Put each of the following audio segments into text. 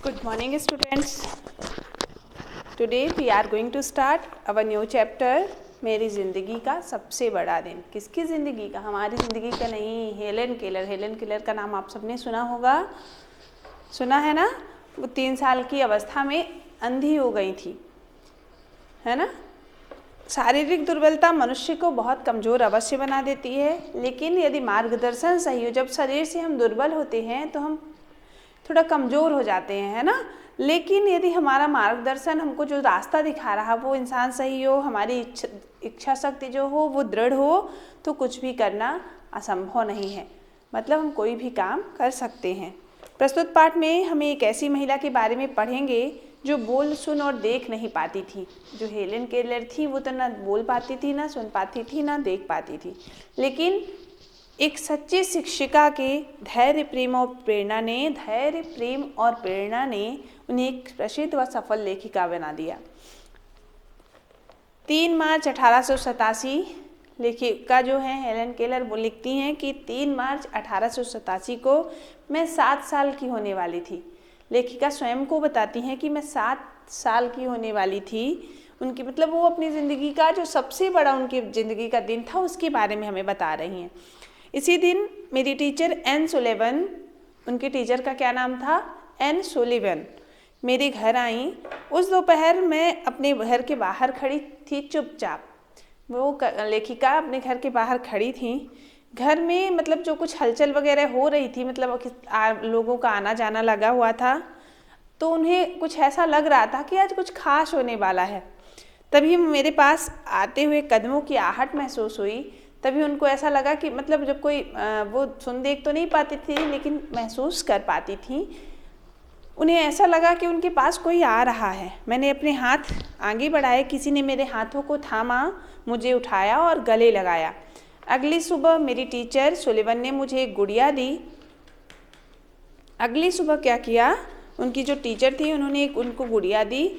Good morning, students. Today we are going to start our new chapter. मेरी ज़िंदगी का सबसे बड़ा दिन. किसकी ज़िंदगी का? हमारी ज़िंदगी का नहीं. हेलन केलर का नाम आप सबने सुना होगा. सुना है ना? वो 3 साल की अवस्था में अंधी हो गई थी, है ना? शारीरिक दुर्बलता मनुष्य को बहुत कमज़ोर अवश्य बना देती है, लेकिन यदि मार्गदर्शन सही हो, जब शरीर से हम दुर्बल होते हैं तो हम थोड़ा कमज़ोर हो जाते हैं, है ना? लेकिन यदि हमारा मार्गदर्शन हमको जो रास्ता दिखा रहा वो इंसान सही हो, हमारी इच्छा शक्ति जो हो वो दृढ़ हो, तो कुछ भी करना असंभव नहीं है. मतलब हम कोई भी काम कर सकते हैं. प्रस्तुत पाठ में हम एक ऐसी महिला के बारे में पढ़ेंगे जो बोल सुन और देख नहीं पाती थी. जो हेलन केलर थी वो तो ना बोल पाती थी, ना सुन पाती थी, ना देख पाती थी, लेकिन एक सच्ची शिक्षिका के धैर्य प्रेम और प्रेरणा ने उन्हें एक प्रसिद्ध व सफल लेखिका बना दिया. 3 मार्च 1887 लेखिका जो है हेलन केलर वो लिखती हैं कि 3 मार्च 1887 को मैं 7 साल की होने वाली थी. लेखिका स्वयं को बताती हैं कि मैं 7 साल की होने वाली थी. उनकी मतलब वो अपनी ज़िंदगी का जो सबसे बड़ा उनकी ज़िंदगी का दिन था उसके बारे में हमें बता रही हैं. इसी दिन मेरी टीचर एन सुलेवन, उनके टीचर का क्या नाम था? एन सुलेवन, मेरे घर आई. उस दोपहर मैं अपने घर के बाहर खड़ी थी चुपचाप. वो लेखिका अपने घर के बाहर खड़ी थी. घर में मतलब जो कुछ हलचल वगैरह हो रही थी, मतलब लोगों का आना जाना लगा हुआ था, तो उन्हें कुछ ऐसा लग रहा था कि आज कुछ खास होने वाला है. तभी मेरे पास आते हुए कदमों की आहट महसूस हुई. तभी उनको ऐसा लगा कि मतलब जब कोई वो सुन देख तो नहीं पाती थी, लेकिन महसूस कर पाती थी. उन्हें ऐसा लगा कि उनके पास कोई आ रहा है. मैंने अपने हाथ आगे बढ़ाए. किसी ने मेरे हाथों को थामा, मुझे उठाया और गले लगाया. अगली सुबह मेरी टीचर सुलेवन ने मुझे एक गुड़िया दी. अगली सुबह क्या किया, उनकी जो टीचर थी उन्होंने उनको गुड़िया दी.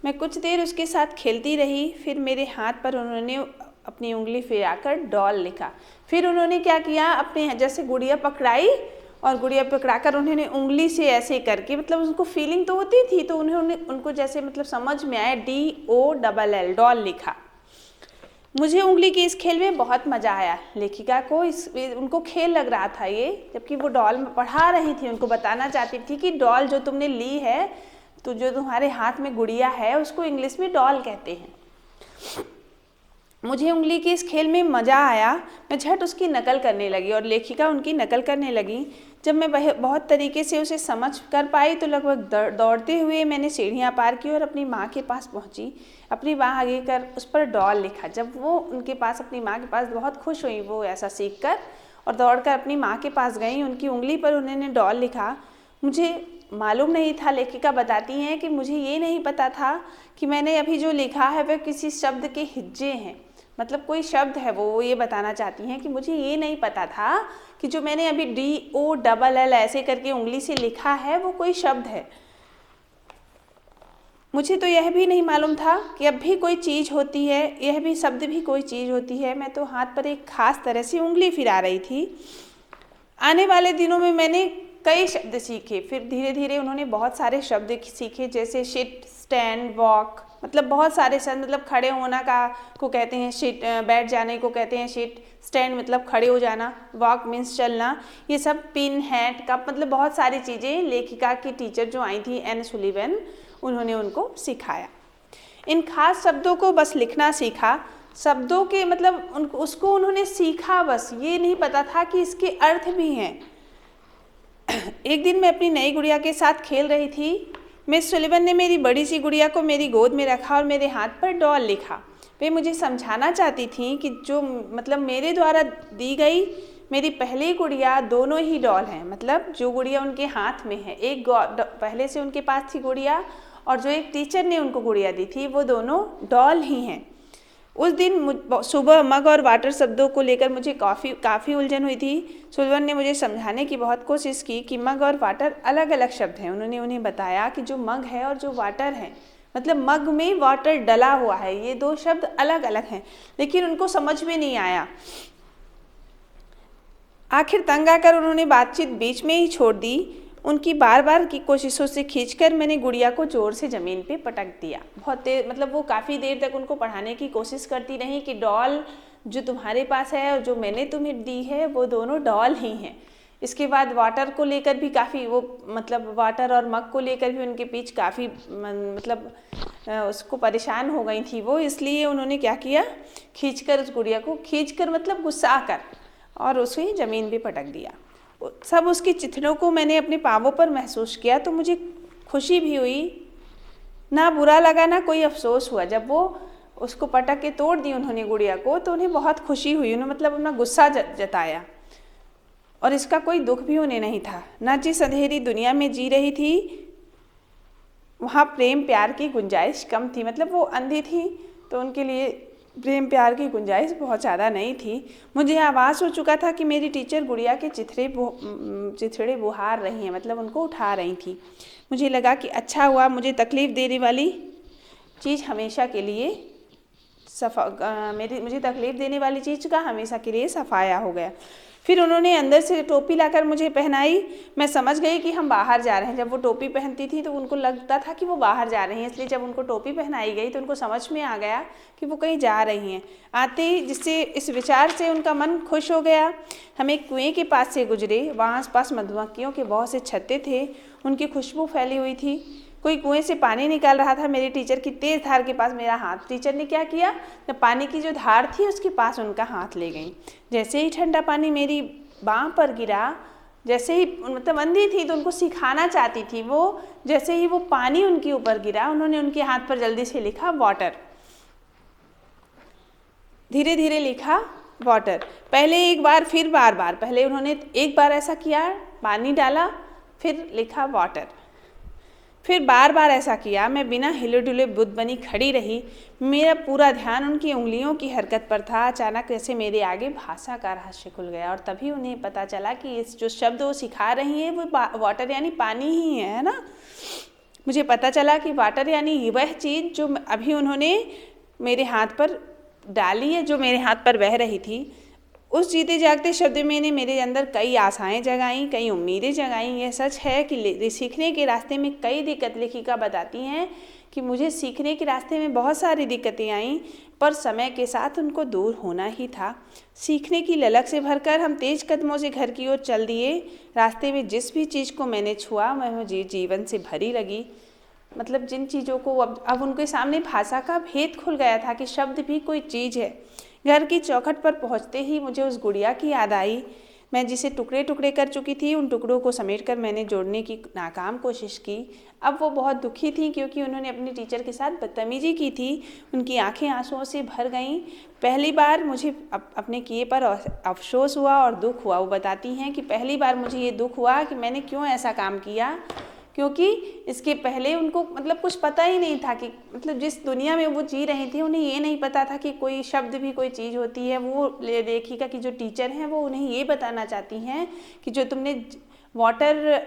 मैं कुछ देर उसके साथ खेलती रही. फिर मेरे हाथ पर उन्होंने अपनी उंगली फिराकर डॉल लिखा. फिर उन्होंने क्या किया, अपने जैसे गुड़िया पकड़ाई और गुड़िया पकड़ाकर उन्होंने उंगली से ऐसे करके, मतलब उनको फीलिंग तो होती थी, तो उनको जैसे मतलब समझ में आया DOLL डॉल लिखा. मुझे उंगली के इस खेल में बहुत मज़ा आया. लेखिका को उनको खेल लग रहा था ये, जबकि वो डॉल पढ़ा रही थी. उनको बताना चाहती थी कि डॉल जो तुमने ली है, तो जो तुम्हारे हाथ में गुड़िया है उसको इंग्लिश में डॉल कहते हैं. मुझे उंगली के इस खेल में मज़ा आया. मैं झट उसकी नकल करने लगी और लेखिका उनकी नकल करने लगी. जब मैं बहुत तरीके से उसे समझ कर पाई तो लगभग दौड़ते हुए मैंने सीढ़ियाँ पार की और अपनी माँ के पास पहुँची. अपनी बाँह आगे कर उस पर डॉल लिखा. जब वो उनके पास अपनी माँ के पास बहुत खुश हुई वो ऐसा सीख कर, और दौड़कर अपनी माँ के पास गई. उनकी उंगली पर उन्होंने डॉल लिखा. मुझे मालूम नहीं था, लेखिका बताती हैं कि मुझे ये नहीं पता था कि मैंने अभी जो लिखा है वह किसी शब्द के हिज्जे हैं. मतलब कोई शब्द है, वो ये बताना चाहती हैं कि मुझे ये नहीं पता था कि जो मैंने अभी DOLL ऐसे करके उंगली से लिखा है वो कोई शब्द है. मुझे तो यह भी नहीं मालूम था कि अब भी कोई चीज़ होती है, यह भी शब्द भी कोई चीज़ होती है. मैं तो हाथ पर एक खास तरह से उंगली फिरा रही थी. आने वाले दिनों में मैंने कई शब्द सीखे. फिर धीरे धीरे उन्होंने बहुत सारे शब्द सीखे, जैसे शिट, स्टैंड, वॉक. मतलब बहुत सारे शब्द, मतलब खड़े होना को कहते हैं शिट, बैठ जाने को कहते हैं शिट, स्टैंड मतलब खड़े हो जाना, वॉक मीन्स चलना. ये सब पिन, हैट, कप, मतलब बहुत सारी चीज़ें लेखिका की टीचर जो आई थी एन सुलेवन, उन्होंने उनको सिखाया. इन खास शब्दों को बस लिखना सीखा. शब्दों के मतलब उसको उन्होंने सीखा, बस ये नहीं पता था कि इसके अर्थ भी हैं. एक दिन मैं अपनी नई गुड़िया के साथ खेल रही थी. मिस सुलेवन ने मेरी बड़ी सी गुड़िया को मेरी गोद में रखा और मेरे हाथ पर डॉल लिखा. वे मुझे समझाना चाहती थी कि जो मतलब मेरे द्वारा दी गई मेरी पहली गुड़िया दोनों ही डॉल हैं. मतलब जो गुड़िया उनके हाथ में है, एक पहले से उनके पास थी गुड़िया, और जो एक टीचर ने उनको गुड़िया दी थी वो दोनों डॉल ही हैं. उस दिन सुबह मग और वाटर शब्दों को लेकर मुझे काफ़ी उलझन हुई थी. सुलेवन ने मुझे समझाने की बहुत कोशिश की कि मग और वाटर अलग अलग शब्द हैं. उन्होंने उन्हें बताया कि जो मग है और जो वाटर है, मतलब मग में वाटर डला हुआ है, ये 2 शब्द अलग अलग हैं. लेकिन उनको समझ में नहीं आया. आखिर तंग आकर उन्होंने बातचीत बीच में ही छोड़ दी. उनकी बार बार की कोशिशों से खींचकर मैंने गुड़िया को ज़ोर से ज़मीन पे पटक दिया। बहुत देर, मतलब वो काफ़ी देर तक उनको पढ़ाने की कोशिश करती रही कि डॉल जो तुम्हारे पास है और जो मैंने तुम्हें दी है वो दोनों डॉल ही हैं। इसके बाद वाटर को लेकर भी काफ़ी वो, मतलब वाटर और मग को लेकर भी उनके बीच काफ़ी मतलब उसको परेशान हो गई थी वो। इसलिए उन्होंने क्या किया, खींचकर उस गुड़िया को, खींचकर मतलब गुस्सा कर, और उसे ज़मीन पे पटक दिया। सब उसकी चिथड़ों को मैंने अपने पाँवों पर महसूस किया तो मुझे खुशी भी हुई, ना बुरा लगा ना कोई अफसोस हुआ। जब वो उसको पटक के तोड़ दी उन्होंने गुड़िया को, तो उन्हें बहुत खुशी हुई। उन्हें मतलब अपना गुस्सा जताया, और इसका कोई दुख भी उन्हें नहीं था। ना जिस अंधेरी दुनिया में जी रही थी वहाँ प्रेम प्यार की गुंजाइश कम थी। मतलब वो अंधी थी तो उनके लिए प्रेम प्यार की गुंजाइश बहुत ज़्यादा नहीं थी। मुझे आभास हो चुका था कि मेरी टीचर गुड़िया के चिथड़े बुहार रही हैं, मतलब उनको उठा रही थी। मुझे लगा कि अच्छा हुआ, मुझे तकलीफ़ देने वाली चीज़ हमेशा के लिए मुझे तकलीफ़ देने वाली चीज़ का हमेशा के लिए सफाया हो गया। फिर उन्होंने अंदर से टोपी लाकर मुझे पहनाई। मैं समझ गई कि हम बाहर जा रहे हैं। जब वो टोपी पहनती थी तो उनको लगता था कि वो बाहर जा रही हैं, इसलिए जब उनको टोपी पहनाई गई तो उनको समझ में आ गया कि वो कहीं जा रही हैं। आते ही जिससे इस विचार से उनका मन खुश हो गया। हम एक कुएँ के पास से गुजरे। वहाँ आसपास मधुमक्खियों के बहुत से छत्ते थे, उनकी खुशबू फैली हुई थी। कोई कुएं से पानी निकाल रहा था। मेरी टीचर की तेज़ धार के पास मेरा हाथ, टीचर ने क्या किया, जब पानी की जो धार थी उसके पास उनका हाथ ले गई। जैसे ही ठंडा पानी मेरी बाँह पर गिरा, जैसे ही, मतलब अंधी थी तो उनको सिखाना चाहती थी वो, जैसे ही वो पानी उनके ऊपर गिरा उन्होंने उनके हाथ पर जल्दी से लिखा वाटर। धीरे धीरे लिखा वाटर। पहले एक बार, फिर बार बार। पहले उन्होंने एक बार ऐसा किया, पानी डाला, फिर लिखा वाटर, फिर बार बार ऐसा किया। मैं बिना हिले डुले बुद्ध बनी खड़ी रही। मेरा पूरा ध्यान उनकी उंगलियों की हरकत पर था। अचानक ऐसे मेरे आगे भाषा का रहस्य खुल गया, और तभी उन्हें पता चला कि इस जो शब्द वो सिखा रही हैं वो वाटर यानी पानी ही है ना। मुझे पता चला कि वाटर यानी वह चीज़ जो अभी उन्होंने मेरे हाथ पर डाली है, जो मेरे हाथ पर बह रही थी। उस जीते जागते शब्द में मेरे अंदर कई आशाएं जगाईं, कई उम्मीदें जगाईं। यह सच है कि सीखने के रास्ते में कई दिक्कत, लेखिका बताती हैं कि मुझे सीखने के रास्ते में बहुत सारी दिक्कतें आईं, पर समय के साथ उनको दूर होना ही था। सीखने की ललक से भरकर हम तेज कदमों से घर की ओर चल दिए। रास्ते में जिस भी चीज़ को मैंने छुआ वह मुझे जीवन से भरी लगी। मतलब जिन चीज़ों को अब उनके सामने भाषा का भेद खुल गया था कि शब्द भी कोई चीज़ है। घर की चौखट पर पहुंचते ही मुझे उस गुड़िया की याद आई, मैं जिसे टुकड़े टुकड़े कर चुकी थी। उन टुकड़ों को समेटकर मैंने जोड़ने की नाकाम कोशिश की। अब वो बहुत दुखी थी क्योंकि उन्होंने अपनी टीचर के साथ बदतमीजी की थी। उनकी आंखें आंसुओं से भर गईं। पहली बार मुझे अपने किए पर अफसोस हुआ और दुख हुआ। वो बताती हैं कि पहली बार मुझे ये दुख हुआ कि मैंने क्यों ऐसा काम किया, क्योंकि इसके पहले उनको मतलब कुछ पता ही नहीं था कि मतलब जिस दुनिया में वो जी रही थी उन्हें ये नहीं पता था कि कोई शब्द भी कोई चीज़ होती है। वो लेखिका की जो टीचर हैं वो उन्हें ये बताना चाहती हैं कि जो तुमने वाटर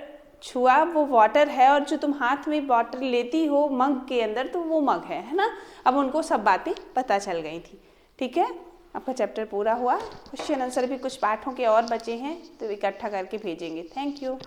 छुआ वो वाटर है, और जो तुम हाथ में वाटर लेती हो मग के अंदर तो वो मग है ना। अब उनको सब बातें पता चल गई थी। ठीक है, आपका चैप्टर पूरा हुआ। क्वेश्चन आंसर भी कुछ पाठों के और बचे हैं तो इकट्ठा करके भेजेंगे। Thank you.